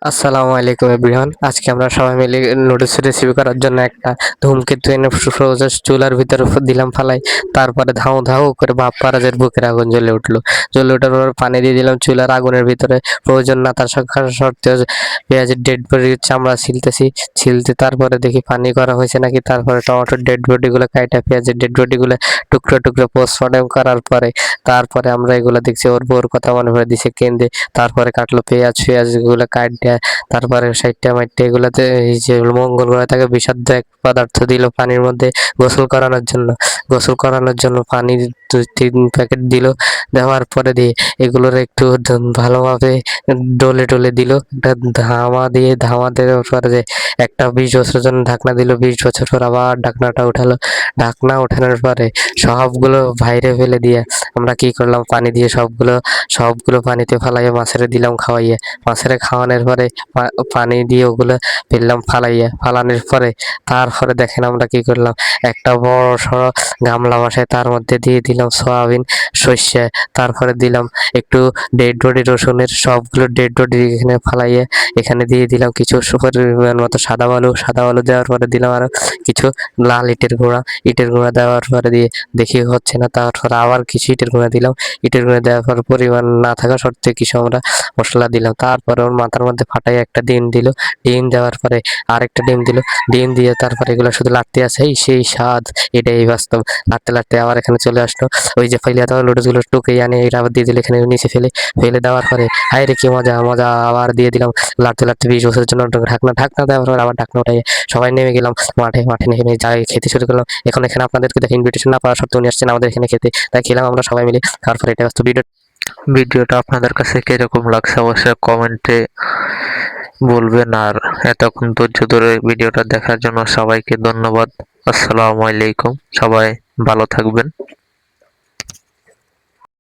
আসসালামু আলাইকুম এভরিওয়ান। আজকে আমরা সবাই মিলে নুডলস রেসিপি করার জন্য একটা ধূমকেতু এনে সোজা চুলার ভিতরে দিলাম ফালাই। তারপরে ধাউ ধাউ করে ভাপ পারাজের বুকের আগুন জ্বলে উঠলো। জ্বলে ওঠার পর পানি দিয়ে দিলাম চুলার আগুনের ভিতরে। প্রয়োজন না থাকা সত্ত্বেও পেঁয়াজের ডেড বডির চামড়া ছিলতে তারপরে দেখি পানি করা হয়েছে নাকি। তারপরে টমেটোর ডেড বডিগুলো কাইটা পেঁয়াজের ডেড বডিগুলো টুকরো টুকরো পোস্টমর্টেম করার পরে তারপরে আমরা এগুলো দেখছি ওর বউর কথা মনে পড়ে দিছে কেঁদে। তারপরে কাটলো পেঁয়াজগুলো কাটে। তারপরে সাইডটা মাইটটা এগুলাতে এই যে মঙ্গল গ্রহে থাকে বিষাক্ত এক পদার্থ দিল পানির মধ্যে গোসল করানোর জন্য পানি 2-3 প্যাকেট দিল। দেওয়ার পরে দিয়ে এগুলোর একটু ভালোভাবে ডলে দিল। একটা ধামা দেওয়ার পরে যে একটা 20 বছরের জন্য ঢাকনা দিল। 20 বছর পর আবার ঢাকনাটা উঠালো। ঢাকনা ওঠানোর পরে সবগুলো বাইরে ফেলে দিয়ে আমরা কি করলাম, পানি দিয়ে সবগুলো পানিতে ফালাইয়া মাছের দিলাম খাওয়াইয়া। মাছের খাওয়ানোর পরে পানি দিয়ে ওগুলো ফেললাম ফালানোর পরে তারপরে দেখেন আমরা কি করলাম, একটা বড় সড়ো গামলা বসায় তার মধ্যে দিয়ে দিলাম সয়াবিন, সর্ষে। তারপরে দিলাম একটু ডেড বডি রসুনের, সবগুলো ডেড বডি এখানে ফালাইয়ে এখানে দিয়ে দিলাম কিছু পরিমাণ মতো সাদা বালু দেওয়ার পরে দিলাম আরো কিছু লাল ইটের গুঁড়া দেওয়ার পরে দিয়ে দেখি হচ্ছে না, তারপর আবার কিছু ইটের গুঁড়া দিলাম। ইটের গুঁড়া দেওয়ার পর পরিমাণ না থাকা সত্ত্বেও কিছু আমরা মশলা দিলাম। তারপরে ওর মাথার মধ্যে ফাটাই একটা ডিম দিল। ডিম দেওয়ার পরে আরেকটা ডিম দিল। ডিম দিয়ে তারপরে এগুলো শুধু লাড়তে আছে, সেই স্বাদ। এটাই বাস্তব। লাড়তে আবার এখানে চলে আসলো। ওই যে ফেলে দেওয়া লুডুসগুলো টুকে আনে এটা আবার দিয়ে দিল এখানে নিচে ফেলে দেওয়ার পরে হায় রে কি মজা আবার দিয়ে দিলাম। লাড়তে 20 বছরের জন্য ঢাকনা দেওয়ার পর আবার ঢাকনা উঠাই সবাই নেমে গেলাম মাঠে নেমে যাই খেতে শুরু করলাম। এখানে আপনাদেরকে দেখে ইনভিটেশন না পাওয়া সত্ত্বেও নিয়ে আসছেন আমাদের এখানে খেতে, তাই খেলাম আমরা সবাই মিলে। তারপরে এটা বাস্তব ভিডিওটা আপনাদের কাছে কিরকম লাগছে অবশ্যই কমেন্টে বলবেন। আর এতক্ষণ ধৈর্য ধরে ভিডিওটা দেখার জন্য সবাইকে ধন্যবাদ। আসসালামু আলাইকুম, সবাই ভালো থাকবেন।